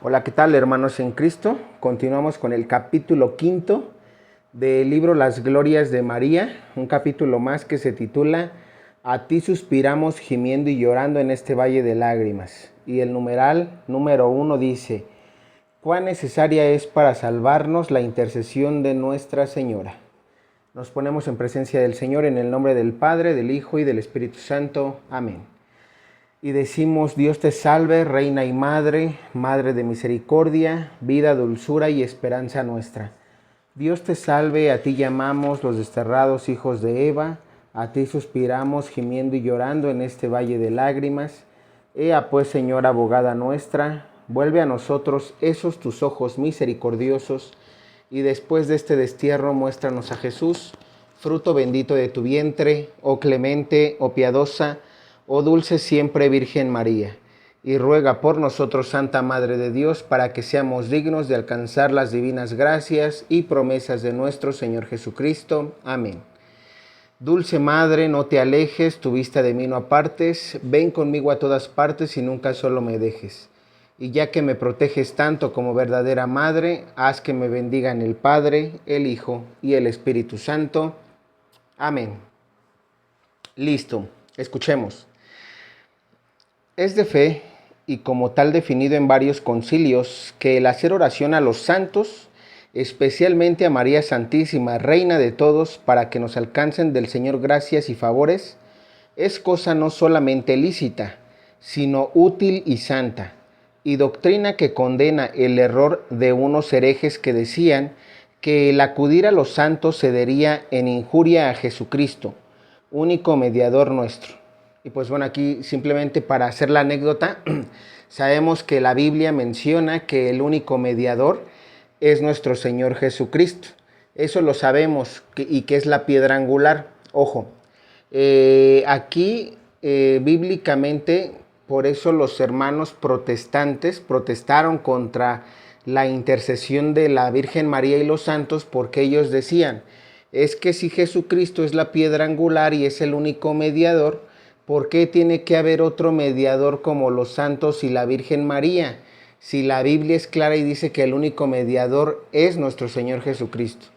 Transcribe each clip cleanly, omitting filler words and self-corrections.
Hola, ¿qué tal, hermanos en Cristo? Continuamos con el capítulo 5 del libro Las Glorias de María, un capítulo más que se titula A ti suspiramos gimiendo y llorando en este valle de lágrimas. Y el numeral número 1 dice: cuán necesaria es para salvarnos la intercesión de Nuestra Señora. Nos ponemos en presencia del Señor en el nombre del Padre, del Hijo y del Espíritu Santo. Amén. Y decimos: Dios te salve, Reina y Madre, Madre de misericordia, vida, dulzura y esperanza nuestra. Dios te salve, a ti llamamos los desterrados hijos de Eva, a ti suspiramos gimiendo y llorando en este valle de lágrimas. Ea pues, Señora abogada nuestra, vuelve a nosotros esos tus ojos misericordiosos, y después de este destierro muéstranos a Jesús, fruto bendito de tu vientre, oh clemente, oh piadosa, oh dulce siempre Virgen María, y ruega por nosotros, Santa Madre de Dios, para que seamos dignos de alcanzar las divinas gracias y promesas de nuestro Señor Jesucristo. Amén. Dulce Madre, no te alejes, tu vista de mí no apartes, ven conmigo a todas partes y nunca solo me dejes. Y ya que me proteges tanto como verdadera Madre, haz que me bendigan el Padre, el Hijo y el Espíritu Santo. Amén. Listo, escuchemos. Es de fe, y como tal definido en varios concilios, que el hacer oración a los santos, especialmente a María Santísima, Reina de todos, para que nos alcancen del Señor gracias y favores, es cosa no solamente lícita, sino útil y santa, y doctrina que condena el error de unos herejes que decían que el acudir a los santos cedería en injuria a Jesucristo, único mediador nuestro. Y pues bueno, aquí simplemente para hacer la anécdota, sabemos que la Biblia menciona que el único mediador es nuestro Señor Jesucristo. Eso lo sabemos, y que es la piedra angular. Ojo, aquí bíblicamente, por eso los hermanos protestantes protestaron contra la intercesión de la Virgen María y los santos, porque ellos decían: es que si Jesucristo es la piedra angular y es el único mediador, ¿por qué tiene que haber otro mediador como los santos y la Virgen María? Si la Biblia es clara y dice que el único mediador es nuestro Señor Jesucristo.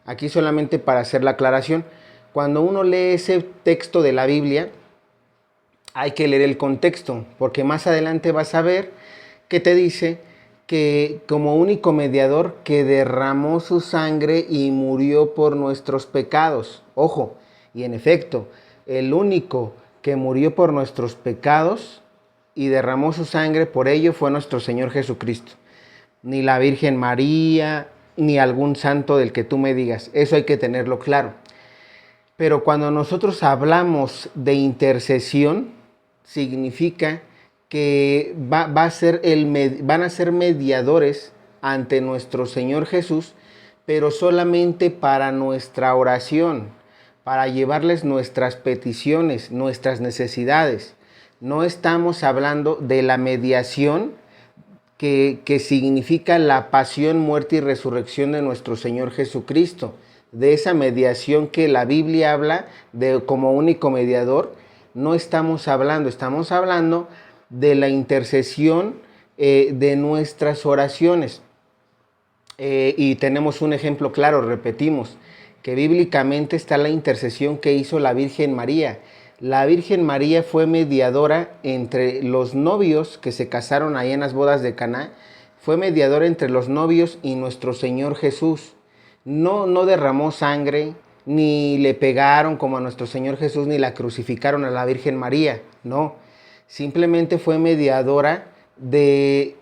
Aquí solamente para hacer la aclaración, cuando uno lee ese texto de la Biblia, hay que leer el contexto, porque más adelante vas a ver que te dice que como único mediador que derramó su sangre y murió por nuestros pecados. Ojo, y en efecto, el único que murió por nuestros pecados y derramó su sangre por ello fue nuestro Señor Jesucristo. Ni la Virgen María, ni algún santo del que tú me digas. Eso hay que tenerlo claro. Pero cuando nosotros hablamos de intercesión, significa que van a ser mediadores ante nuestro Señor Jesús, pero solamente para nuestra oración, para llevarles nuestras peticiones, nuestras necesidades. No estamos hablando de la mediación que significa la pasión, muerte y resurrección de nuestro Señor Jesucristo. De esa mediación que la Biblia habla de como único mediador, no estamos hablando. Estamos hablando de la intercesión de nuestras oraciones. Y tenemos un ejemplo claro, repetimos, que bíblicamente está la intercesión que hizo la Virgen María. La Virgen María fue mediadora entre los novios que se casaron ahí en las bodas de Caná. Fue mediadora entre los novios y nuestro Señor Jesús. No derramó sangre, ni le pegaron como a nuestro Señor Jesús, ni la crucificaron a la Virgen María. No, simplemente fue mediadora del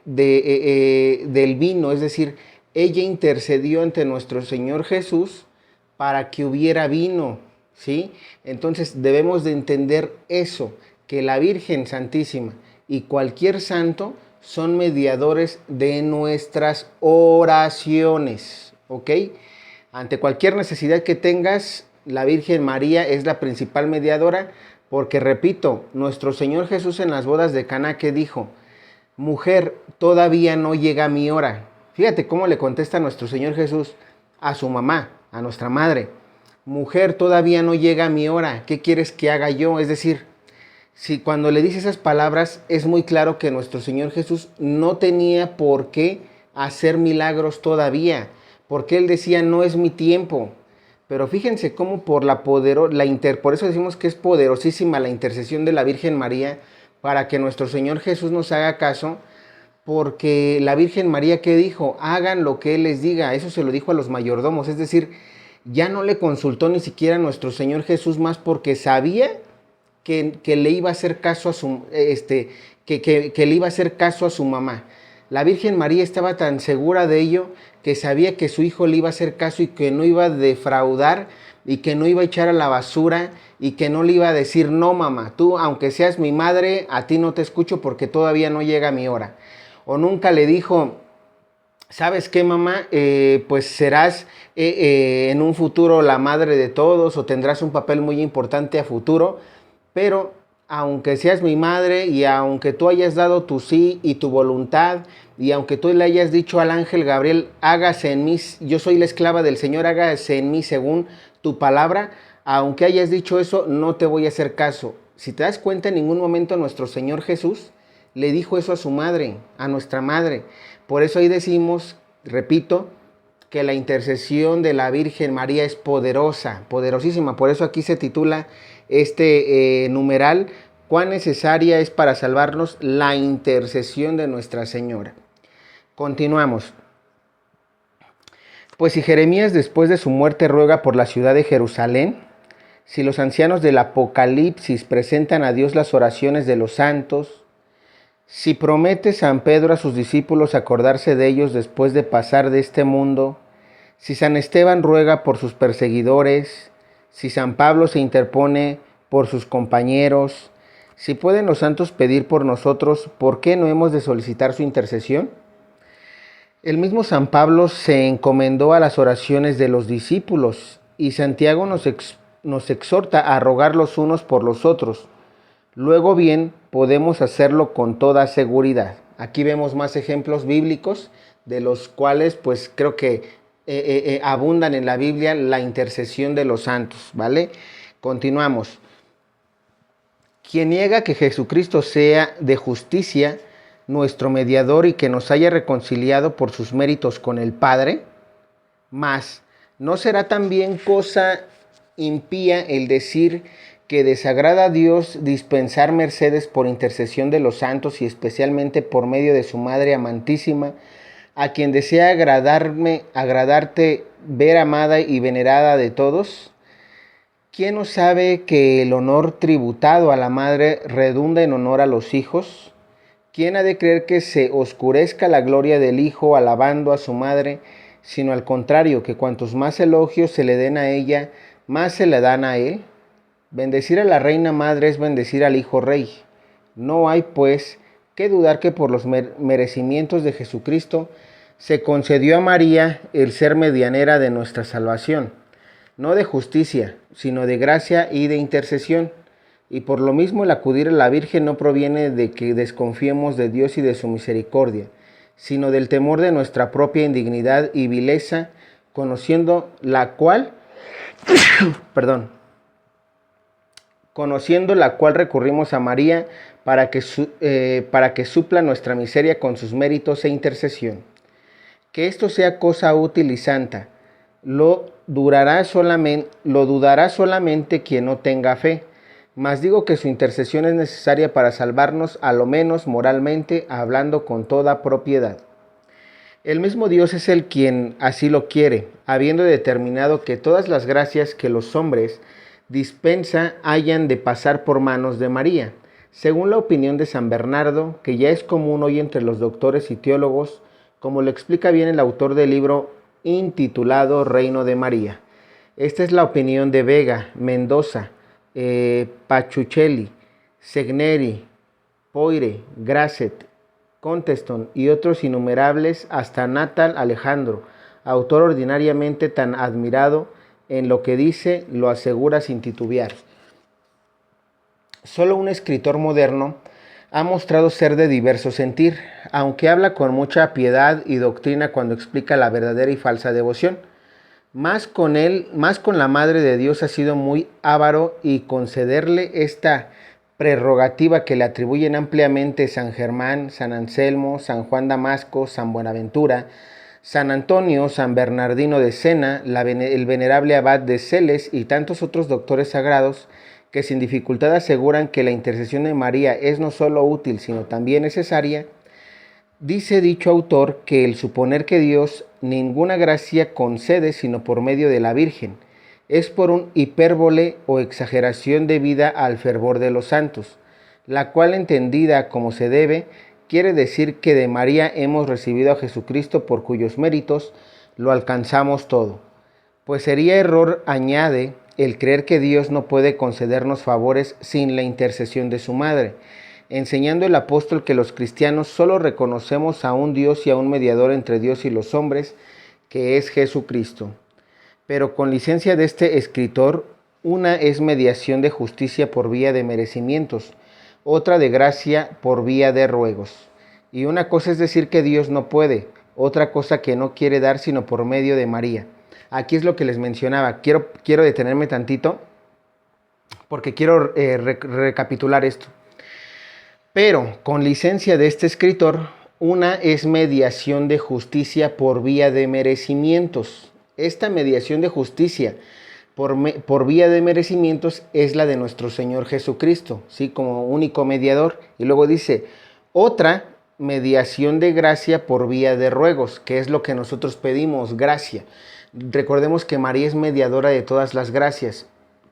vino, es decir, ella intercedió ante nuestro Señor Jesús para que hubiera vino, ¿sí? Entonces debemos de entender eso, que la Virgen Santísima y cualquier santo son mediadores de nuestras oraciones, ¿ok? Ante cualquier necesidad que tengas, la Virgen María es la principal mediadora, porque repito, nuestro Señor Jesús en las bodas de Caná, ¿qué dijo? Mujer, todavía no llega mi hora. Fíjate cómo le contesta nuestro Señor Jesús a su mamá, a nuestra madre. Mujer, todavía no llega mi hora. ¿Qué quieres que haga yo? Es decir, si cuando le dice esas palabras es muy claro que nuestro Señor Jesús no tenía por qué hacer milagros todavía, porque Él decía, no es mi tiempo. Pero fíjense cómo por por eso decimos que es poderosísima la intercesión de la Virgen María para que nuestro Señor Jesús nos haga caso, porque la Virgen María, ¿qué dijo? Hagan lo que Él les diga. Eso se lo dijo a los mayordomos, es decir, ya no le consultó ni siquiera a nuestro Señor Jesús más, porque sabía que le iba a hacer caso a que le iba a hacer caso a su mamá. La Virgen María estaba tan segura de ello que sabía que su hijo le iba a hacer caso y que no iba a defraudar y que no iba a echar a la basura y que no le iba a decir, no mamá, tú aunque seas mi madre, a ti no te escucho porque todavía no llega mi hora. O nunca le dijo, ¿sabes qué, mamá? Pues serás en un futuro la madre de todos o tendrás un papel muy importante a futuro, pero aunque seas mi madre y aunque tú hayas dado tu sí y tu voluntad y aunque tú le hayas dicho al ángel Gabriel, hágase en mí, yo soy la esclava del Señor, hágase en mí según tu palabra, aunque hayas dicho eso, no te voy a hacer caso. Si te das cuenta, en ningún momento nuestro Señor Jesús le dijo eso a su madre, a nuestra madre. Por eso ahí decimos, repito, que la intercesión de la Virgen María es poderosa, poderosísima. Por eso aquí se titula numeral, cuán necesaria es para salvarnos la intercesión de Nuestra Señora. Continuamos. Pues si Jeremías después de su muerte ruega por la ciudad de Jerusalén, si los ancianos del Apocalipsis presentan a Dios las oraciones de los santos, si promete San Pedro a sus discípulos acordarse de ellos después de pasar de este mundo, si San Esteban ruega por sus perseguidores, si San Pablo se interpone por sus compañeros, si pueden los santos pedir por nosotros, ¿por qué no hemos de solicitar su intercesión? El mismo San Pablo se encomendó a las oraciones de los discípulos y Santiago nos exhorta a rogar los unos por los otros. Luego bien, podemos hacerlo con toda seguridad. Aquí vemos más ejemplos bíblicos de los cuales pues creo que abundan en la Biblia la intercesión de los santos, ¿vale? Continuamos. Quien niega que Jesucristo sea de justicia nuestro mediador y que nos haya reconciliado por sus méritos con el Padre, mas ¿no será también cosa impía el decir que desagrada a Dios dispensar mercedes por intercesión de los santos y especialmente por medio de su Madre amantísima, a quien desea agradarte, ver amada y venerada de todos? ¿Quién no sabe que el honor tributado a la Madre redunda en honor a los hijos? ¿Quién ha de creer que se oscurezca la gloria del Hijo alabando a su Madre, sino al contrario, que cuantos más elogios se le den a ella, más se le dan a Él? Bendecir a la Reina Madre es bendecir al Hijo Rey. No hay, pues, que dudar que por los merecimientos de Jesucristo se concedió a María el ser medianera de nuestra salvación, no de justicia, sino de gracia y de intercesión. Y por lo mismo el acudir a la Virgen no proviene de que desconfiemos de Dios y de su misericordia, sino del temor de nuestra propia indignidad y vileza, conociendo la cual recurrimos a María para que supla nuestra miseria con sus méritos e intercesión. Que esto sea cosa útil y santa, lo dudará solamente quien no tenga fe, mas digo que su intercesión es necesaria para salvarnos, a lo menos moralmente, hablando con toda propiedad. El mismo Dios es el quien así lo quiere, habiendo determinado que todas las gracias que los hombres dispensa hayan de pasar por manos de María, según la opinión de San Bernardo, que ya es común hoy entre los doctores y teólogos, como lo explica bien el autor del libro intitulado Reino de María. Esta es la opinión de Vega, Mendoza, Pachuchelli, Segneri, Poire, Grasset, Conteston y otros innumerables, hasta Natal Alejandro, autor ordinariamente tan admirado en lo que dice, lo asegura sin titubear. Solo un escritor moderno ha mostrado ser de diverso sentir, aunque habla con mucha piedad y doctrina cuando explica la verdadera y falsa devoción. Más con la Madre de Dios ha sido muy avaro y concederle esta prerrogativa que le atribuyen ampliamente San Germán, San Anselmo, San Juan Damasco, San Buenaventura, San Antonio, San Bernardino de Sena, el venerable abad de Celes y tantos otros doctores sagrados que sin dificultad aseguran que la intercesión de María es no solo útil, sino también necesaria. Dice dicho autor que el suponer que Dios ninguna gracia concede sino por medio de la Virgen es por un hipérbole o exageración debida al fervor de los santos, la cual entendida como se debe, quiere decir que de María hemos recibido a Jesucristo por cuyos méritos lo alcanzamos todo. Pues sería error, añade, el creer que Dios no puede concedernos favores sin la intercesión de su madre, enseñando el apóstol que los cristianos solo reconocemos a un Dios y a un mediador entre Dios y los hombres, que es Jesucristo. Pero con licencia de este escritor, una es mediación de justicia por vía de merecimientos, otra de gracia por vía de ruegos. Y una cosa es decir que Dios no puede, otra cosa que no quiere dar sino por medio de María. Aquí es lo que les mencionaba. Quiero detenerme tantito porque quiero recapitular esto. Pero con licencia de este escritor, una es mediación de justicia por vía de merecimientos. Esta mediación de justicia por vía de merecimientos es la de nuestro Señor Jesucristo, ¿sí? Como único mediador. Y luego dice, otra mediación de gracia por vía de ruegos, que es lo que nosotros pedimos, gracia. Recordemos que María es mediadora de todas las gracias.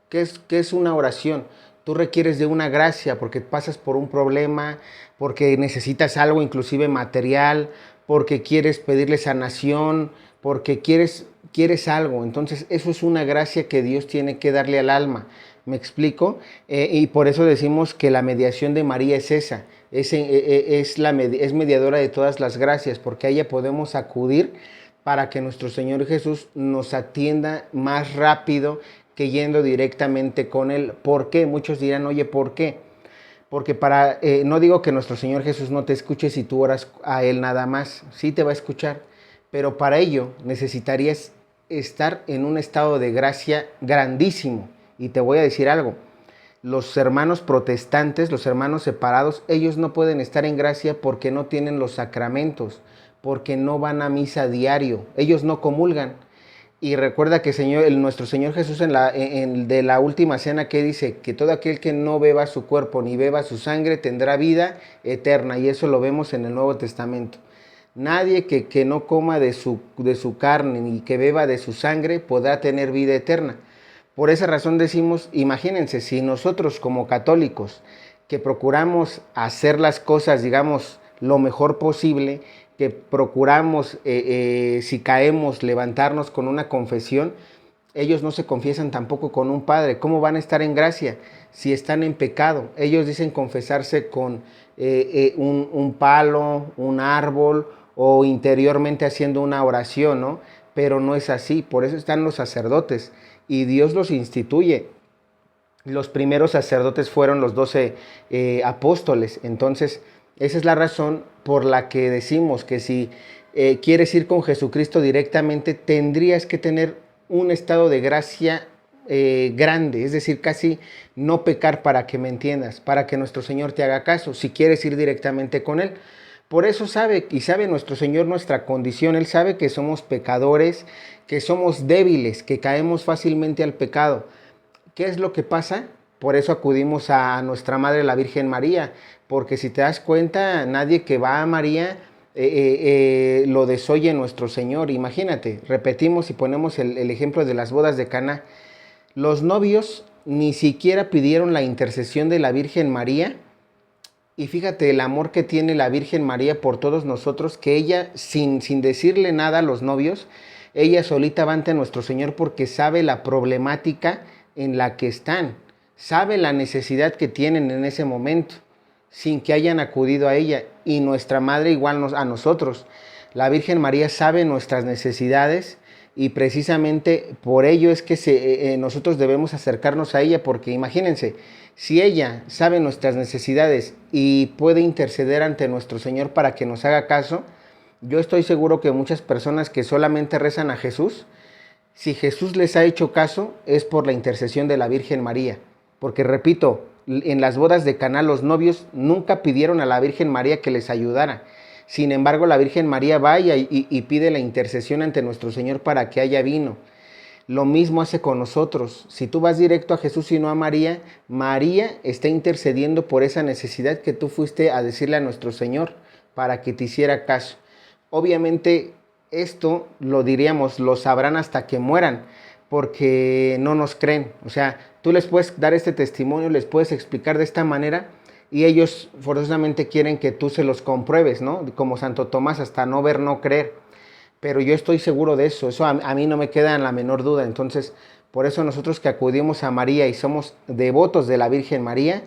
¿Qué es una oración? Tú requieres de una gracia porque pasas por un problema, porque necesitas algo inclusive material, porque quieres pedirle sanación, porque quieres algo. Entonces eso es una gracia que Dios tiene que darle al alma. ¿Me explico? Y por eso decimos que la mediación de María es esa. Es mediadora de todas las gracias, porque a ella podemos acudir para que nuestro Señor Jesús nos atienda más rápido que yendo directamente con Él. ¿Por qué? Muchos dirán, oye, ¿por qué? Porque no digo que nuestro Señor Jesús no te escuche si tú oras a Él nada más, sí te va a escuchar, pero para ello necesitarías estar en un estado de gracia grandísimo. Y te voy a decir algo, los hermanos protestantes, los hermanos separados, ellos no pueden estar en gracia porque no tienen los sacramentos, porque no van a misa diario, ellos no comulgan. Y recuerda que nuestro Señor Jesús de la última cena que dice que todo aquel que no beba su cuerpo ni beba su sangre tendrá vida eterna, y eso lo vemos en el Nuevo Testamento. Nadie que no coma de su carne ni que beba de su sangre podrá tener vida eterna. Por esa razón decimos, imagínense, si nosotros como católicos que procuramos hacer las cosas, digamos, lo mejor posible, que procuramos, si caemos, levantarnos con una confesión, ellos no se confiesan tampoco con un padre. ¿Cómo van a estar en gracia si están en pecado? Ellos dicen confesarse con un palo, un árbol o interiormente haciendo una oración, ¿no? Pero no es así, por eso están los sacerdotes y Dios los instituye. Los primeros sacerdotes fueron los 12 apóstoles, entonces esa es la razón por la que decimos que si quieres ir con Jesucristo directamente, tendrías que tener un estado de gracia grande, es decir, casi no pecar, para que me entiendas, para que nuestro Señor te haga caso, si quieres ir directamente con Él. Por eso sabe nuestro Señor nuestra condición. Él sabe que somos pecadores, que somos débiles, que caemos fácilmente al pecado. ¿Qué es lo que pasa? Por eso acudimos a nuestra Madre, la Virgen María, porque si te das cuenta, nadie que va a María lo desoye nuestro Señor. Imagínate, repetimos y ponemos el ejemplo de las bodas de Caná. Los novios ni siquiera pidieron la intercesión de la Virgen María. Y fíjate el amor que tiene la Virgen María por todos nosotros, que ella, sin decirle nada a los novios, ella solita va ante nuestro Señor porque sabe la problemática en la que están, sabe la necesidad que tienen en ese momento, sin que hayan acudido a ella. Y nuestra Madre igual a nosotros. La Virgen María sabe nuestras necesidades y precisamente por ello es que nosotros debemos acercarnos a ella, porque imagínense, si ella sabe nuestras necesidades y puede interceder ante nuestro Señor para que nos haga caso, yo estoy seguro que muchas personas que solamente rezan a Jesús, si Jesús les ha hecho caso, es por la intercesión de la Virgen María. Porque repito, En las bodas de Caná los novios nunca pidieron a la Virgen María que les ayudara. Sin embargo, la Virgen María va y pide la intercesión ante nuestro Señor para que haya vino. Lo mismo hace con nosotros. Si tú vas directo a Jesús y no a María, María está intercediendo por esa necesidad que tú fuiste a decirle a nuestro Señor para que te hiciera caso. Obviamente esto lo diríamos, lo sabrán hasta que mueran, porque no nos creen. O sea, tú les puedes dar este testimonio, les puedes explicar de esta manera y ellos forzosamente quieren que tú se los compruebes, ¿no? Como Santo Tomás, hasta no ver, no creer. Pero yo estoy seguro de eso, a mí no me queda en la menor duda. Entonces, por eso nosotros que acudimos a María y somos devotos de la Virgen María,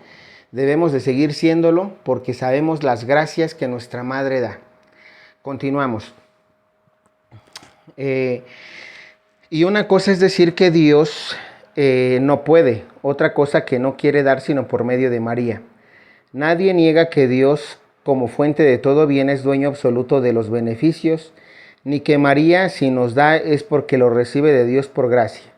debemos de seguir siéndolo porque sabemos las gracias que nuestra Madre da. Continuamos. Y una cosa es decir que Dios no puede, otra cosa que no quiere dar sino por medio de María. Nadie niega que Dios, como fuente de todo bien, es dueño absoluto de los beneficios, ni que María, si nos da, es porque lo recibe de Dios por gracia.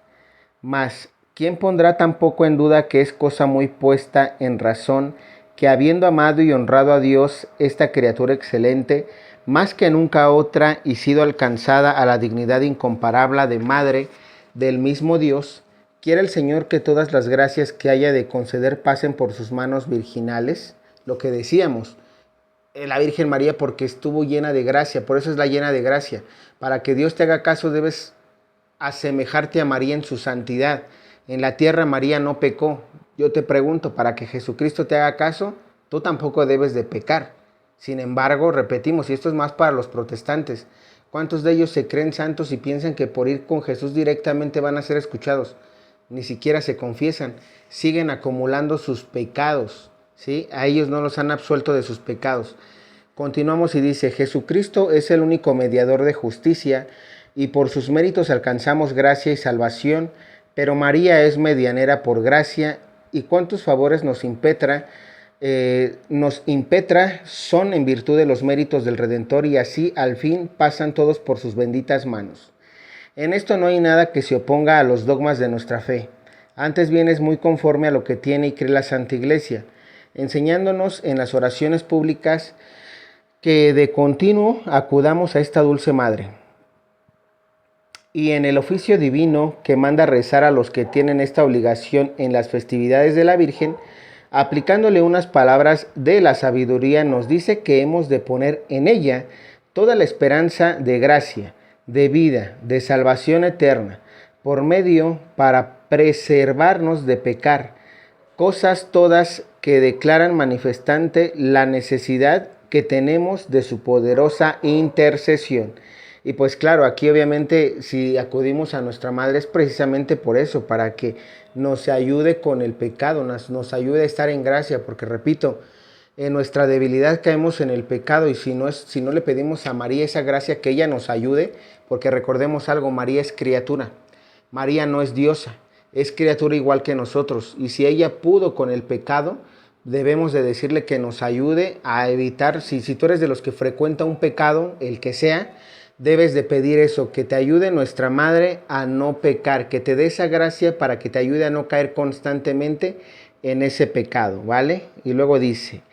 Mas, ¿quién pondrá tampoco en duda que es cosa muy puesta en razón que habiendo amado y honrado a Dios, esta criatura excelente, más que nunca otra, y sido alcanzada a la dignidad incomparable de madre del mismo Dios, quiere el Señor que todas las gracias que haya de conceder pasen por sus manos virginales? Lo que decíamos, la Virgen María porque estuvo llena de gracia, por eso es la llena de gracia. Para que Dios te haga caso debes asemejarte a María en su santidad. En la tierra María no pecó. Yo te pregunto, para que Jesucristo te haga caso, tú tampoco debes de pecar. Sin embargo, repetimos, y esto es más para los protestantes, ¿cuántos de ellos se creen santos y piensan que por ir con Jesús directamente van a ser escuchados? Ni siquiera se confiesan, siguen acumulando sus pecados, ¿sí? A ellos no los han absuelto de sus pecados. Continuamos y dice, Jesucristo es el único mediador de justicia y por sus méritos alcanzamos gracia y salvación, pero María es medianera por gracia y cuántos favores nos impetra son en virtud de los méritos del Redentor y así al fin pasan todos por sus benditas manos. En esto no hay nada que se oponga a los dogmas de nuestra fe, antes bien es muy conforme a lo que tiene y cree la Santa Iglesia, enseñándonos en las oraciones públicas que de continuo acudamos a esta dulce Madre. Y en el oficio divino que manda rezar a los que tienen esta obligación en las festividades de la Virgen, aplicándole unas palabras de la sabiduría, nos dice que hemos de poner en ella toda la esperanza de gracia, de vida, de salvación eterna, por medio para preservarnos de pecar, cosas todas que declaran manifestante la necesidad que tenemos de su poderosa intercesión. Y pues claro, aquí obviamente si acudimos a nuestra Madre es precisamente por eso, para que nos ayude con el pecado, nos ayude a estar en gracia, porque repito, en nuestra debilidad caemos en el pecado y si no le pedimos a María esa gracia que ella nos ayude, porque recordemos algo, María es criatura, María no es diosa, es criatura igual que nosotros y si ella pudo con el pecado, debemos de decirle que nos ayude a evitar, si tú eres de los que frecuenta un pecado, el que sea, debes de pedir eso, que te ayude nuestra Madre a no pecar, que te dé esa gracia para que te ayude a no caer constantemente en ese pecado, ¿vale? Y luego dice,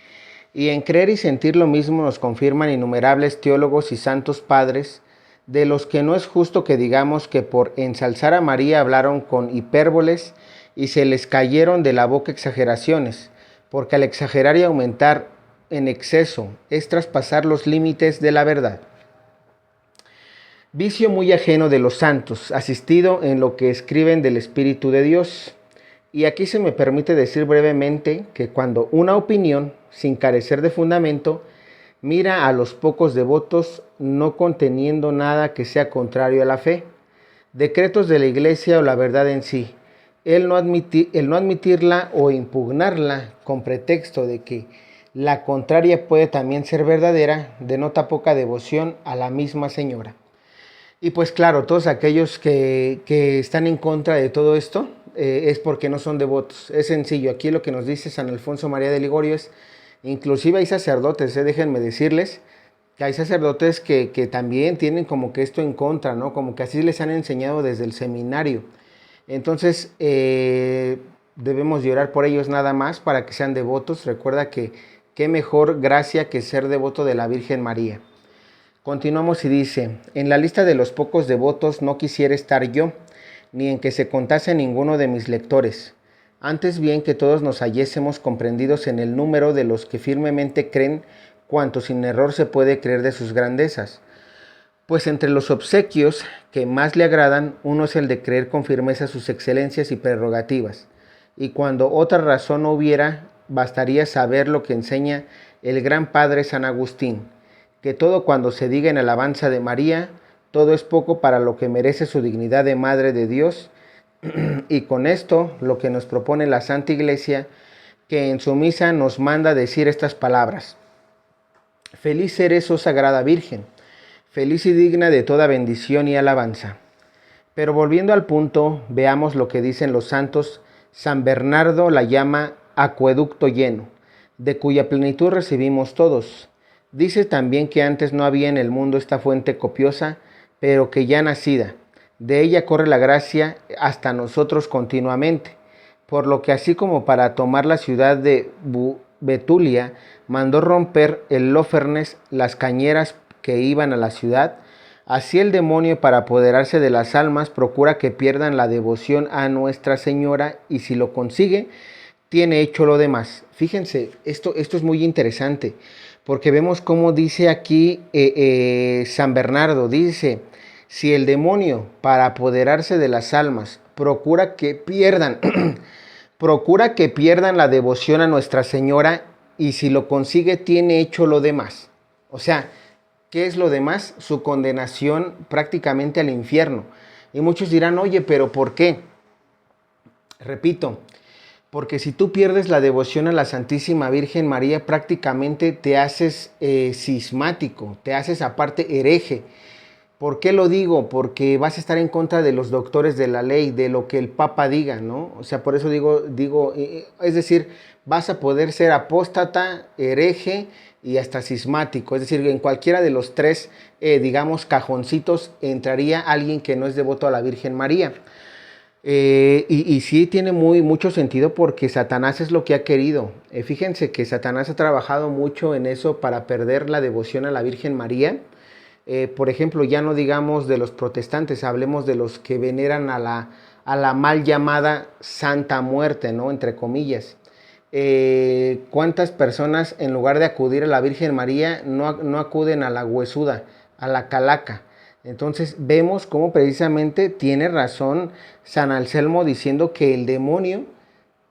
y en creer y sentir lo mismo nos confirman innumerables teólogos y santos padres, de los que no es justo que digamos que por ensalzar a María hablaron con hipérboles y se les cayeron de la boca exageraciones, porque al exagerar y aumentar en exceso es traspasar los límites de la verdad. Vicio muy ajeno de los santos, asistido en lo que escriben del Espíritu de Dios. Y aquí se me permite decir brevemente que cuando una opinión, sin carecer de fundamento, mira a los pocos devotos no conteniendo nada que sea contrario a la fe, decretos de la Iglesia o la verdad en sí, el no admitirla o impugnarla con pretexto de que la contraria puede también ser verdadera, denota poca devoción a la misma Señora. Y pues claro, todos aquellos que están en contra de todo esto es porque no son devotos. Es sencillo, aquí lo que nos dice San Alfonso María de Ligorio es, inclusive hay sacerdotes, déjenme decirles, que hay sacerdotes que también tienen como que esto en contra, ¿no? Como que así les han enseñado desde el seminario. Entonces, debemos de orar por ellos nada más para que sean devotos. Recuerda que qué mejor gracia que ser devoto de la Virgen María. Continuamos y dice: en la lista de los pocos devotos no quisiera estar yo, ni en que se contase ninguno de mis lectores. Antes bien que todos nos hallésemos comprendidos en el número de los que firmemente creen cuanto sin error se puede creer de sus grandezas. Pues entre los obsequios que más le agradan, uno es el de creer con firmeza sus excelencias y prerrogativas. Y cuando otra razón no hubiera, bastaría saber lo que enseña el gran padre San Agustín, que todo cuando se diga en alabanza de María, todo es poco para lo que merece su dignidad de Madre de Dios. Y con esto lo que nos propone la Santa Iglesia, que en su misa nos manda decir estas palabras: feliz eres, oh Sagrada Virgen, feliz y digna de toda bendición y alabanza. Pero volviendo al punto, veamos lo que dicen los santos. San Bernardo la llama acueducto lleno, de cuya plenitud recibimos todos. Dice también que antes no había en el mundo esta fuente copiosa, pero que ya nacida, de ella corre la gracia hasta nosotros continuamente, por lo que así como para tomar la ciudad de Betulia, mandó romper el Lofernes las cañeras que iban a la ciudad, así el demonio, para apoderarse de las almas, procura que pierdan la devoción a Nuestra Señora, y si lo consigue, tiene hecho lo demás. Fíjense, esto es muy interesante, porque vemos cómo dice aquí San Bernardo, dice: si el demonio, para apoderarse de las almas, procura que pierdan, procura que pierdan la devoción a Nuestra Señora, y si lo consigue, tiene hecho lo demás. O sea, ¿qué es lo demás? Su condenación prácticamente al infierno. Y muchos dirán: oye, ¿pero por qué? Repito, porque si tú pierdes la devoción a la Santísima Virgen María, prácticamente te haces cismático, te haces aparte hereje. ¿Por qué lo digo? Porque vas a estar en contra de los doctores de la ley, de lo que el Papa diga, ¿no? O sea, por eso digo, es decir, vas a poder ser apóstata, hereje y hasta cismático. Es decir, en cualquiera de los tres, digamos, cajoncitos entraría alguien que no es devoto a la Virgen María. Y sí tiene mucho sentido, porque Satanás es lo que ha querido. Fíjense que Satanás ha trabajado mucho en eso para perder la devoción a la Virgen María. Por ejemplo, ya no digamos de los protestantes, hablemos de los que veneran a la mal llamada Santa Muerte, ¿no? Entre comillas. ¿Cuántas personas, en lugar de acudir a la Virgen María, no acuden a la huesuda, a la calaca? Entonces vemos cómo precisamente tiene razón San Anselmo diciendo que el demonio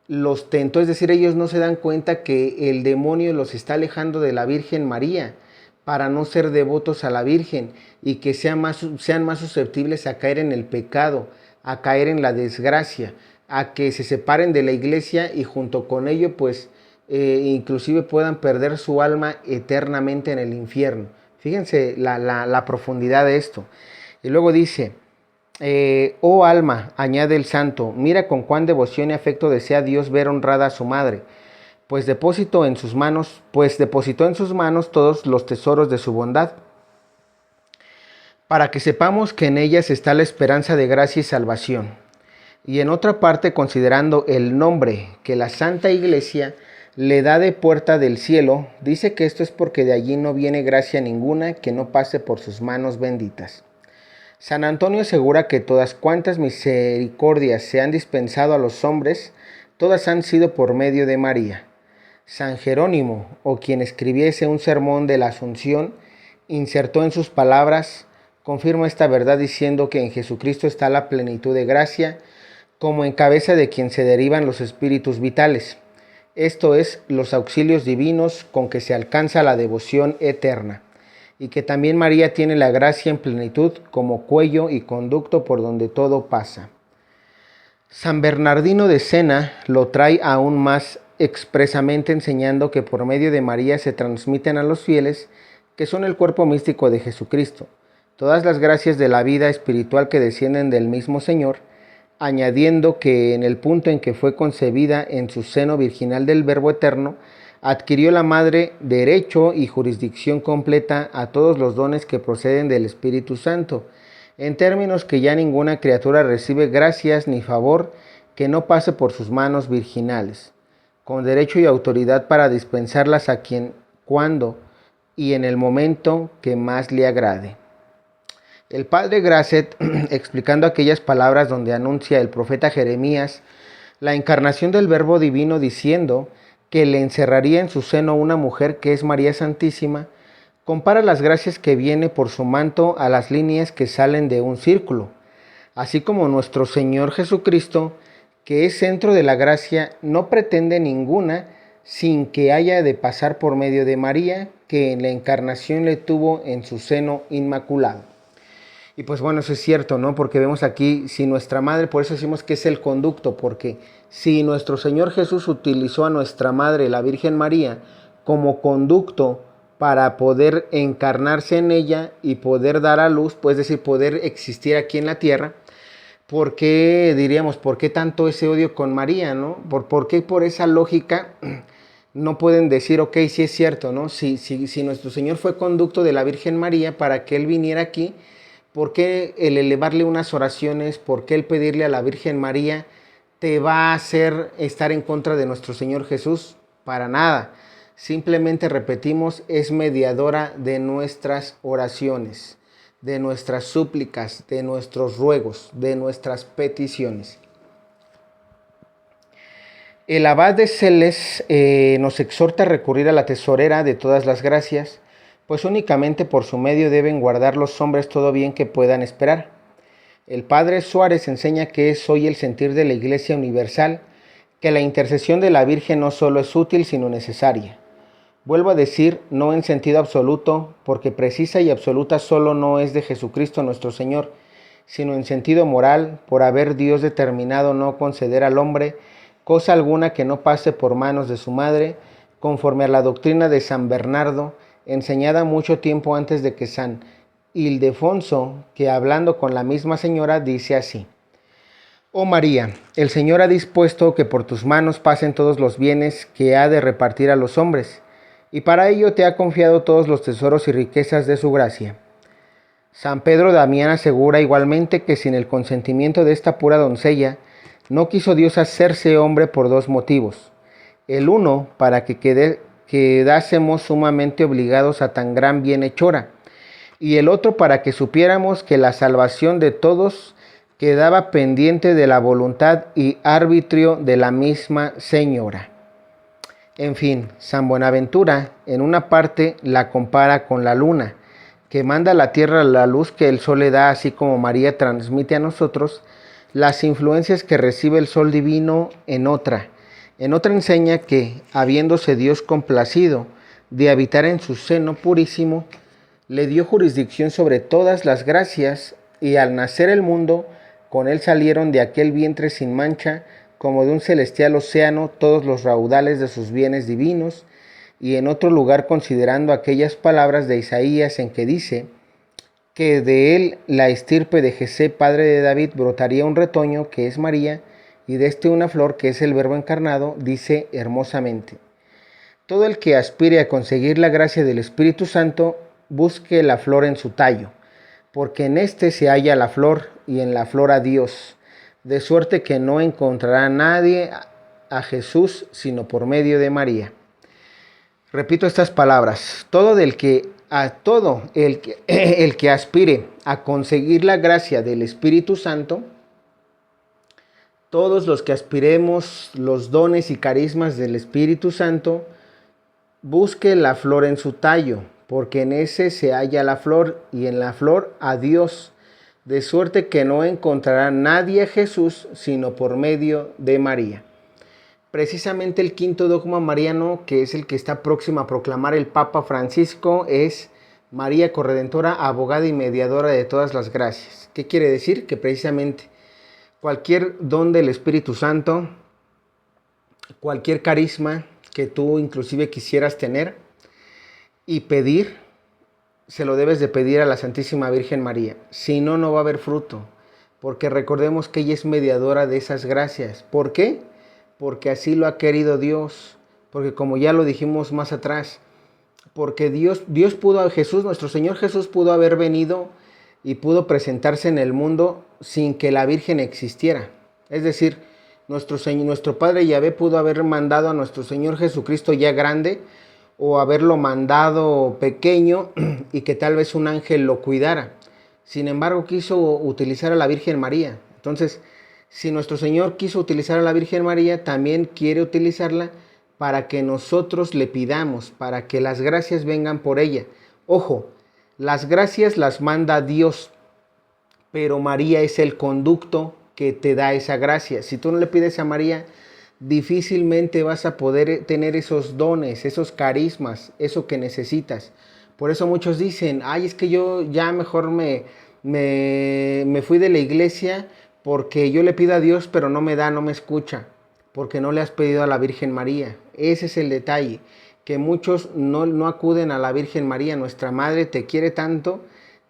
los tentó, es decir, ellos no se dan cuenta que el demonio los está alejando de la Virgen María para no ser devotos a la Virgen, y que sean más susceptibles a caer en el pecado, a caer en la desgracia, a que se separen de la iglesia y junto con ello pues inclusive puedan perder su alma eternamente en el infierno. Fíjense la profundidad de esto. Y luego dice: oh alma, añade el santo, mira con cuán devoción y afecto desea Dios ver honrada a su madre, pues depositó en sus manos todos los tesoros de su bondad, para que sepamos que en ellas está la esperanza de gracia y salvación. Y en otra parte, considerando el nombre que la Santa Iglesia le da de puerta del cielo, dice que esto es porque de allí no viene gracia ninguna que no pase por sus manos benditas. San Antonio asegura que todas cuantas misericordias se han dispensado a los hombres, todas han sido por medio de María. San Jerónimo, o quien escribiese un sermón de la Asunción, insertó en sus palabras, confirma esta verdad diciendo que en Jesucristo está la plenitud de gracia, como en cabeza de quien se derivan los espíritus vitales, esto es, los auxilios divinos con que se alcanza la devoción eterna, y que también María tiene la gracia en plenitud como cuello y conducto por donde todo pasa. San Bernardino de Sena lo trae aún más expresamente, enseñando que por medio de María se transmiten a los fieles, que son el cuerpo místico de Jesucristo, todas las gracias de la vida espiritual que descienden del mismo Señor, añadiendo que en el punto en que fue concebida en su seno virginal del Verbo Eterno, adquirió la Madre derecho y jurisdicción completa a todos los dones que proceden del Espíritu Santo, en términos que ya ninguna criatura recibe gracias ni favor que no pase por sus manos virginales, con derecho y autoridad para dispensarlas a quien, cuando y en el momento que más le agrade. El padre Grasset, explicando aquellas palabras donde anuncia el profeta Jeremías la encarnación del Verbo Divino, diciendo que le encerraría en su seno una mujer que es María Santísima, compara las gracias que viene por su manto a las líneas que salen de un círculo, así como nuestro Señor Jesucristo, que es centro de la gracia, no pretende ninguna sin que haya de pasar por medio de María, que en la encarnación le tuvo en su seno inmaculado. Y pues bueno, eso es cierto, ¿no? Porque vemos aquí, si nuestra madre, por eso decimos que es el conducto, porque si nuestro Señor Jesús utilizó a nuestra madre, la Virgen María, como conducto para poder encarnarse en ella y poder dar a luz, pues es decir, poder existir aquí en la tierra, ¿por qué diríamos, por qué tanto ese odio con María, ¿no? ¿Por qué por esa lógica no pueden decir, ok, sí es cierto, ¿no? Si nuestro Señor fue conducto de la Virgen María para que Él viniera aquí, ¿por qué el elevarle unas oraciones, por qué el pedirle a la Virgen María te va a hacer estar en contra de nuestro Señor Jesús? Para nada. Simplemente repetimos, es mediadora de nuestras oraciones, de nuestras súplicas, de nuestros ruegos, de nuestras peticiones. El abad de Celes nos exhorta a recurrir a la tesorera de todas las gracias, pues únicamente por su medio deben guardar los hombres todo bien que puedan esperar. El padre Suárez enseña que es hoy el sentir de la Iglesia Universal, que la intercesión de la Virgen no solo es útil, sino necesaria. Vuelvo a decir, no en sentido absoluto, porque precisa y absoluta solo no es de Jesucristo nuestro Señor, sino en sentido moral, por haber Dios determinado no conceder al hombre cosa alguna que no pase por manos de su madre, conforme a la doctrina de San Bernardo, enseñada mucho tiempo antes de que San Ildefonso, que hablando con la misma señora dice así: Oh María, el Señor ha dispuesto que por tus manos pasen todos los bienes que ha de repartir a los hombres, y para ello te ha confiado todos los tesoros y riquezas de su gracia. San Pedro Damián asegura igualmente que sin el consentimiento de esta pura doncella, no quiso Dios hacerse hombre por dos motivos. El uno, para que quedásemos sumamente obligados a tan gran bienhechora, y el otro para que supiéramos que la salvación de todos quedaba pendiente de la voluntad y arbitrio de la misma Señora. En fin, San Buenaventura en una parte la compara con la luna, que manda a la tierra la luz que el sol le da, así como María transmite a nosotros las influencias que recibe el sol divino en otra. En otra enseña que, habiéndose Dios complacido de habitar en su seno purísimo, le dio jurisdicción sobre todas las gracias, y al nacer el mundo, con él salieron de aquel vientre sin mancha, como de un celestial océano, todos los raudales de sus bienes divinos. Y en otro lugar, considerando aquellas palabras de Isaías en que dice que de él la estirpe de Jesé, padre de David, brotaría un retoño que es María, y de este una flor que es el Verbo encarnado, dice hermosamente: todo el que aspire a conseguir la gracia del Espíritu Santo, busque la flor en su tallo, porque en éste se halla la flor, y en la flor a Dios, de suerte que no encontrará nadie a Jesús sino por medio de María. Repito estas palabras: todo el que aspire a conseguir la gracia del Espíritu Santo, todos los que aspiremos los dones y carismas del Espíritu Santo, busque la flor en su tallo, porque en ese se halla la flor, y en la flor a Dios, de suerte que no encontrará nadie a Jesús sino por medio de María. Precisamente el quinto dogma mariano, que es el que está próximo a proclamar el Papa Francisco, es María Corredentora, abogada y mediadora de todas las gracias. ¿Qué quiere decir? Que precisamente cualquier don del Espíritu Santo, cualquier carisma que tú inclusive quisieras tener y pedir, se lo debes de pedir a la Santísima Virgen María. Si no, no va a haber fruto, porque recordemos que ella es mediadora de esas gracias. ¿Por qué? Porque así lo ha querido Dios, porque como ya lo dijimos más atrás, porque Dios pudo, nuestro Señor Jesús pudo haber venido y pudo presentarse en el mundo sin que la Virgen existiera. Es decir, Nuestro Padre Yahvé pudo haber mandado a nuestro Señor Jesucristo ya grande, o haberlo mandado pequeño y que tal vez un ángel lo cuidara. Sin embargo, quiso utilizar a la Virgen María. Entonces, si nuestro Señor quiso utilizar a la Virgen María, también quiere utilizarla para que nosotros le pidamos, para que las gracias vengan por ella. Ojo, las gracias las manda Dios, pero María es el conducto que te da esa gracia. Si tú no le pides a María, difícilmente vas a poder tener esos dones, esos carismas, eso que necesitas. Por eso muchos dicen, ay, es que yo ya mejor me fui de la iglesia porque yo le pido a Dios, pero no me da, no me escucha, porque no le has pedido a la Virgen María. Ese es el detalle, que muchos no acuden a la Virgen María. Nuestra Madre te quiere tanto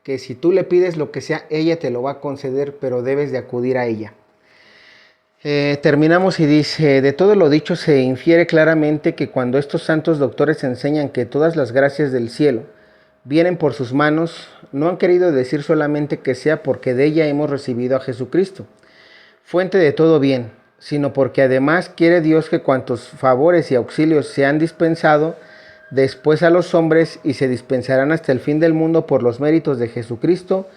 que si tú le pides lo que sea, ella te lo va a conceder, pero debes de acudir a ella. Terminamos y dice, de todo lo dicho se infiere claramente que cuando estos santos doctores enseñan que todas las gracias del cielo vienen por sus manos, no han querido decir solamente que sea porque de ella hemos recibido a Jesucristo, fuente de todo bien, sino porque además quiere Dios que cuantos favores y auxilios se han dispensado después a los hombres y se dispensarán hasta el fin del mundo por los méritos de Jesucristo,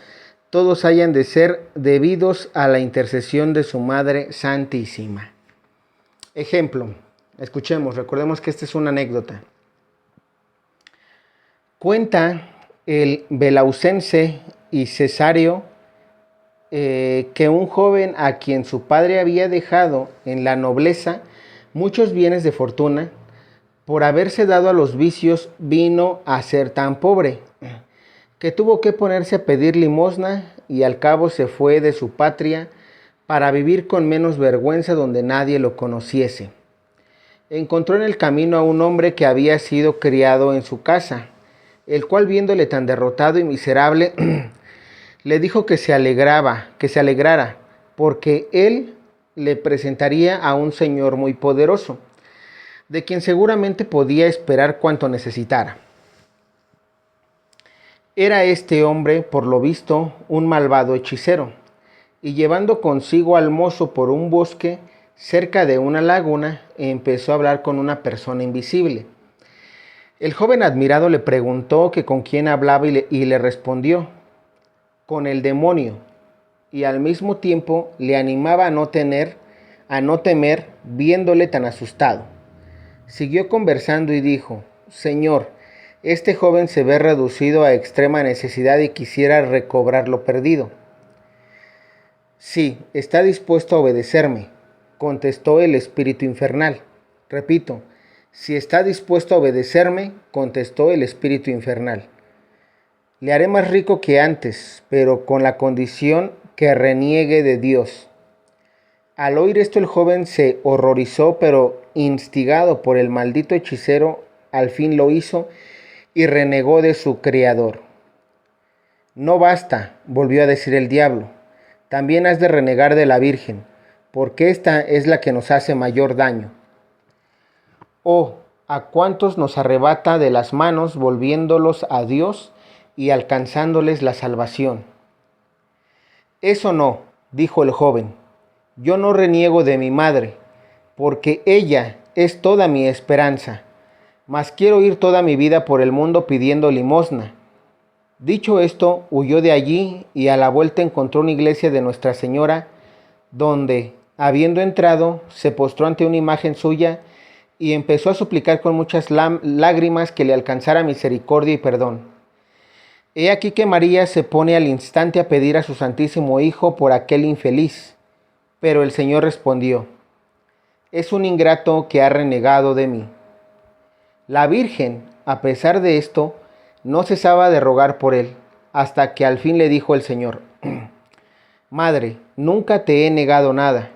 todos hayan de ser debidos a la intercesión de su Madre Santísima. Ejemplo, escuchemos, recordemos que esta es una anécdota. Cuenta el belaucense y cesario que un joven a quien su padre había dejado en la nobleza muchos bienes de fortuna, por haberse dado a los vicios vino a ser tan pobre que tuvo que ponerse a pedir limosna y al cabo se fue de su patria para vivir con menos vergüenza donde nadie lo conociese. Encontró en el camino a un hombre que había sido criado en su casa, el cual viéndole tan derrotado y miserable, le dijo que se alegrara, porque él le presentaría a un señor muy poderoso, de quien seguramente podía esperar cuanto necesitara. Era este hombre, por lo visto, un malvado hechicero, y llevando consigo al mozo por un bosque cerca de una laguna, empezó a hablar con una persona invisible. El joven admirado le preguntó que con quién hablaba y le respondió, con el demonio, y al mismo tiempo le animaba a no temer viéndole tan asustado. Siguió conversando y dijo, Señor, este joven se ve reducido a extrema necesidad y quisiera recobrar lo perdido. Sí, está dispuesto a obedecerme, contestó el espíritu infernal. Repito, si está dispuesto a obedecerme, contestó el espíritu infernal. Le haré más rico que antes, pero con la condición que reniegue de Dios. Al oír esto el joven se horrorizó, pero instigado por el maldito hechicero, al fin lo hizo y renegó de su Creador. No basta, volvió a decir el diablo, también has de renegar de la Virgen, porque esta es la que nos hace mayor daño. Oh, a cuántos nos arrebata de las manos volviéndolos a Dios y alcanzándoles la salvación. Eso no, dijo el joven, yo no reniego de mi madre, porque ella es toda mi esperanza, mas quiero ir toda mi vida por el mundo pidiendo limosna. Dicho esto, huyó de allí y a la vuelta encontró una iglesia de Nuestra Señora, donde, habiendo entrado, se postró ante una imagen suya y empezó a suplicar con muchas lágrimas que le alcanzara misericordia y perdón. He aquí que María se pone al instante a pedir a su Santísimo Hijo por aquel infeliz, pero el Señor respondió, es un ingrato que ha renegado de mí. La Virgen, a pesar de esto, no cesaba de rogar por él, hasta que al fin le dijo el Señor, Madre, nunca te he negado nada,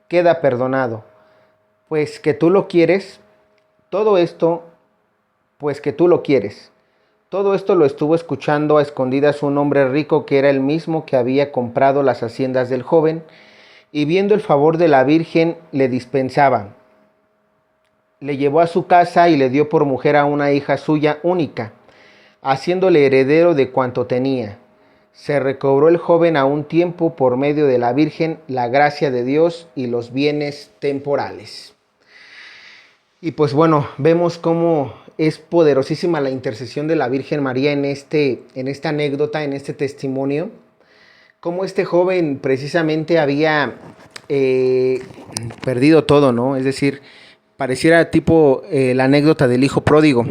queda perdonado, pues que tú lo quieres, todo esto lo estuvo escuchando a escondidas un hombre rico que era el mismo que había comprado las haciendas del joven, y viendo el favor de la Virgen le dispensaba. Le llevó a su casa y le dio por mujer a una hija suya única, haciéndole heredero de cuanto tenía. Se recobró el joven a un tiempo por medio de la Virgen, la gracia de Dios y los bienes temporales. Y pues bueno, vemos cómo es poderosísima la intercesión de la Virgen María en esta anécdota, en este testimonio. Cómo este joven precisamente había perdido todo, ¿no? Es decir, pareciera tipo la anécdota del hijo pródigo.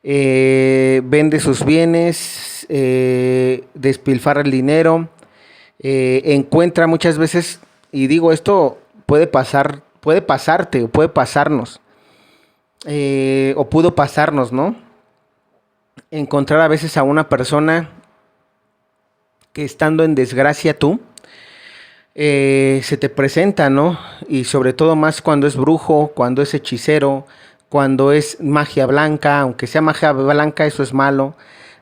Vende sus bienes, despilfarra el dinero, encuentra muchas veces, y digo, esto puede pasarte, o puede pasarnos, o pudo pasarnos, ¿no? Encontrar a veces a una persona que estando en desgracia tú, se te presenta, ¿no? Y sobre todo más cuando es brujo, cuando es hechicero, cuando es magia blanca, aunque sea magia blanca, eso es malo,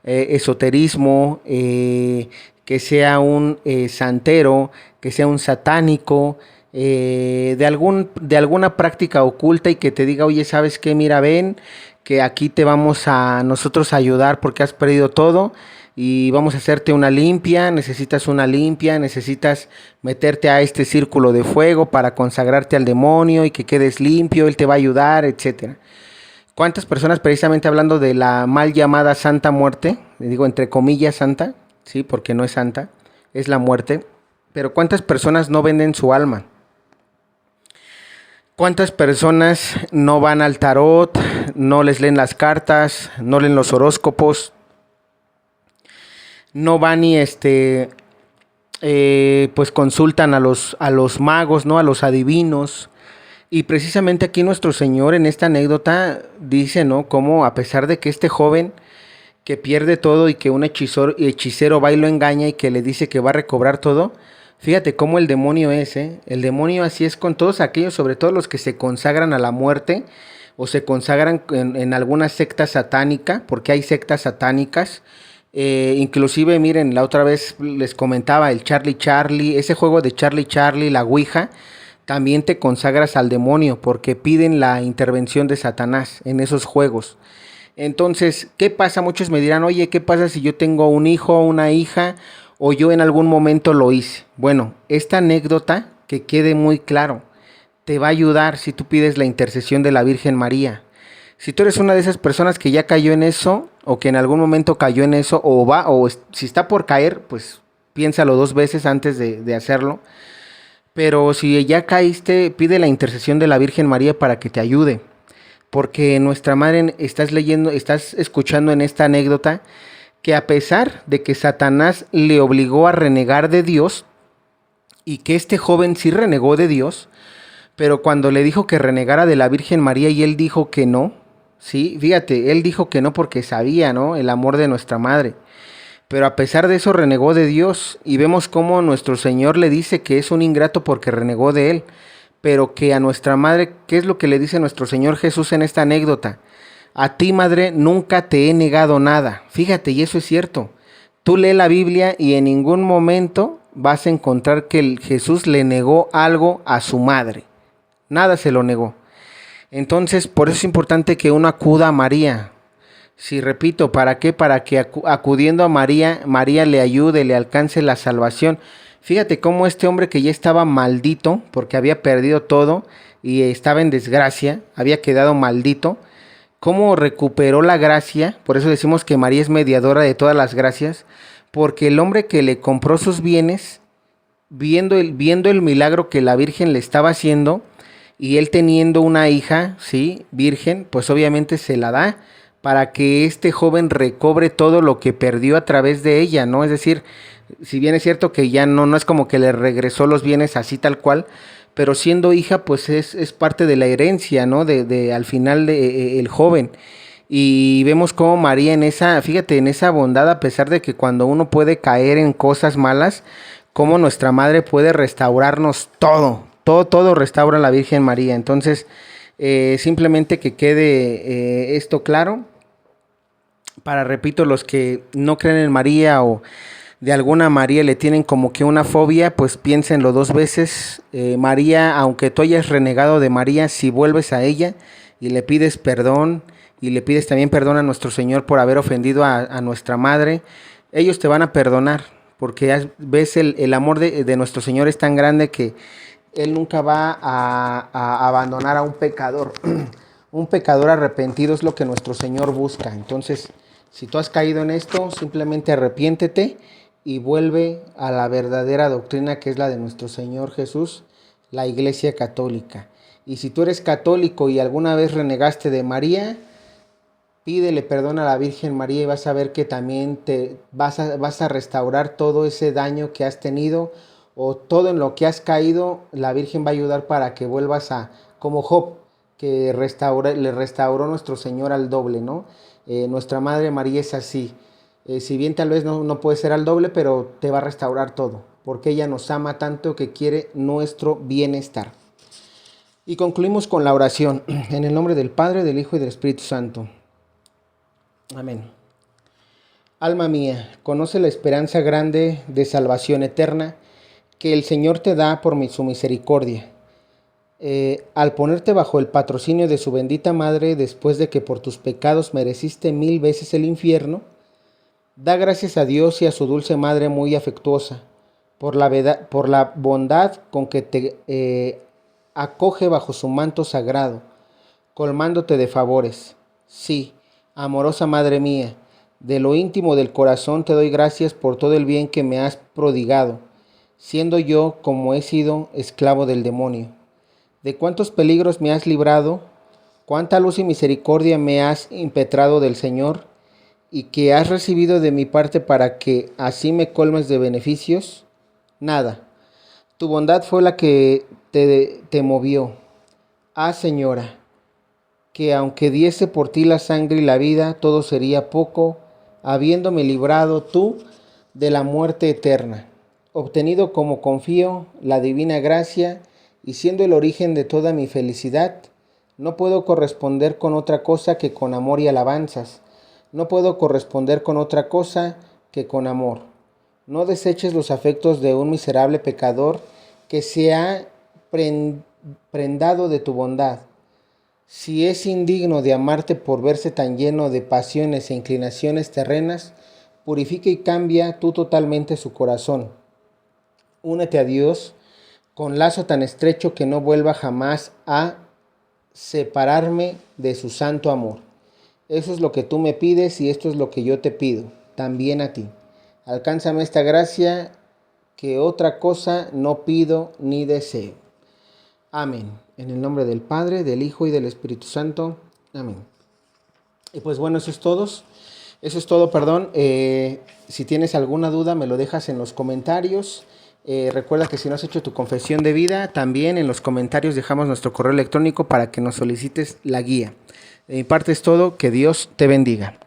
esoterismo, que sea un santero, que sea un satánico, de alguna práctica oculta y que te diga, oye, ¿sabes qué? Mira, ven, que aquí te vamos a nosotros a ayudar porque has perdido todo y vamos a hacerte una limpia, necesitas meterte a este círculo de fuego para consagrarte al demonio y que quedes limpio, él te va a ayudar, etcétera. ¿Cuántas personas, precisamente hablando de la mal llamada Santa Muerte, digo entre comillas santa, sí, porque no es santa, es la muerte, pero cuántas personas no venden su alma? ¿Cuántas personas no van al tarot, no les leen las cartas, no leen los horóscopos, no van y pues consultan a los magos, ¿no? A los adivinos? Y precisamente aquí nuestro Señor en esta anécdota dice, ¿no? Cómo a pesar de que este joven que pierde todo y que un hechicero va y lo engaña y que le dice que va a recobrar todo, fíjate cómo el demonio es, ¿eh? El demonio así es con todos aquellos, sobre todo los que se consagran a la muerte o se consagran en alguna secta satánica, porque hay sectas satánicas. Inclusive, miren, la otra vez les comentaba el Charlie, ese juego de Charlie, la Ouija, también te consagras al demonio porque piden la intervención de Satanás en esos juegos. Entonces, ¿qué pasa? Muchos me dirán, oye, ¿qué pasa si yo tengo un hijo o una hija o yo en algún momento lo hice? Bueno, esta anécdota, que quede muy claro, te va a ayudar si tú pides la intercesión de la Virgen María. Si tú eres una de esas personas que ya cayó en eso, o que en algún momento cayó en eso, o si está por caer, pues piénsalo 2 veces antes de hacerlo. Pero si ya caíste, pide la intercesión de la Virgen María para que te ayude. Porque nuestra madre, estás escuchando en esta anécdota, que a pesar de que Satanás le obligó a renegar de Dios, y que este joven sí renegó de Dios, pero cuando le dijo que renegara de la Virgen María y él dijo que no, sí, fíjate, él dijo que no porque sabía, ¿no?, el amor de nuestra madre. Pero a pesar de eso renegó de Dios y vemos cómo nuestro Señor le dice que es un ingrato porque renegó de él. Pero que a nuestra madre, ¿qué es lo que le dice nuestro Señor Jesús en esta anécdota? A ti, madre, nunca te he negado nada. Fíjate, y eso es cierto. Tú lee la Biblia y en ningún momento vas a encontrar que Jesús le negó algo a su madre. Nada se lo negó. Entonces, por eso es importante que uno acuda a María. Sí, repito, ¿para qué? Para que acudiendo a María, María le ayude, le alcance la salvación. Fíjate cómo este hombre que ya estaba maldito, porque había perdido todo y estaba en desgracia, había quedado maldito, cómo recuperó la gracia. Por eso decimos que María es mediadora de todas las gracias, porque el hombre que le compró sus bienes, viendo el milagro que la Virgen le estaba haciendo, y él teniendo una hija, sí, virgen, pues obviamente se la da para que este joven recobre todo lo que perdió a través de ella, ¿no? Es decir, si bien es cierto que ya no es como que le regresó los bienes así tal cual, pero siendo hija, pues es parte de la herencia, ¿no? Al final el joven. Y vemos cómo María fíjate, en esa bondad, a pesar de que cuando uno puede caer en cosas malas, cómo nuestra madre puede restaurarnos todo restaura la Virgen María. Entonces, simplemente que quede esto claro. Para, repito, los que no creen en María o de alguna María le tienen como que una fobia, pues piénsenlo 2 veces. María, aunque tú hayas renegado de María, si vuelves a ella y le pides perdón y le pides también perdón a nuestro Señor por haber ofendido a nuestra madre, ellos te van a perdonar, porque ves el amor de nuestro Señor es tan grande que Él nunca va a abandonar a un pecador. Un pecador arrepentido es lo que nuestro Señor busca. Entonces, si tú has caído en esto, simplemente arrepiéntete y vuelve a la verdadera doctrina, que es la de nuestro Señor Jesús, la Iglesia Católica. Y si tú eres católico y alguna vez renegaste de María, pídele perdón a la Virgen María y vas a ver que también te vas a restaurar todo ese daño que has tenido o todo en lo que has caído. La Virgen va a ayudar para que vuelvas como Job, que le restauró nuestro Señor al doble, ¿no? Nuestra Madre María es así. Si bien tal vez no puede ser al doble, pero te va a restaurar todo, porque ella nos ama tanto que quiere nuestro bienestar. Y concluimos con la oración, en el nombre del Padre, del Hijo y del Espíritu Santo. Amén. Alma mía, conoce la esperanza grande de salvación eterna que el Señor te da por su misericordia. Al ponerte bajo el patrocinio de su bendita Madre, después de que por tus pecados mereciste 1000 veces el infierno, da gracias a Dios y a su dulce Madre muy afectuosa, por la bondad con que te acoge bajo su manto sagrado, colmándote de favores. Sí, amorosa Madre mía, de lo íntimo del corazón te doy gracias por todo el bien que me has prodigado, siendo yo, como he sido, esclavo del demonio. De cuántos peligros me has librado, cuánta luz y misericordia me has impetrado del Señor, y que has recibido de mi parte para que así me colmes de beneficios. Nada, tu bondad fue la que te movió. Ah, Señora, que aunque diese por ti la sangre y la vida, todo sería poco, habiéndome librado tú de la muerte eterna, obtenido como confío la divina gracia, y siendo el origen de toda mi felicidad, no puedo corresponder con otra cosa que con amor y alabanzas. No puedo corresponder con otra cosa que con amor. No deseches los afectos de un miserable pecador que se ha prendado de tu bondad. Si es indigno de amarte por verse tan lleno de pasiones e inclinaciones terrenas, purifica y cambia tú totalmente su corazón. Únete a Dios con lazo tan estrecho que no vuelva jamás a separarme de su santo amor. Eso es lo que tú me pides y esto es lo que yo te pido, también a ti. Alcánzame esta gracia, que otra cosa no pido ni deseo. Amén. En el nombre del Padre, del Hijo y del Espíritu Santo. Amén. Y pues bueno, eso es todo. Si tienes alguna duda, me lo dejas en los comentarios. Recuerda que si no has hecho tu confesión de vida, también en los comentarios dejamos nuestro correo electrónico para que nos solicites la guía. De mi parte es todo. Que Dios te bendiga.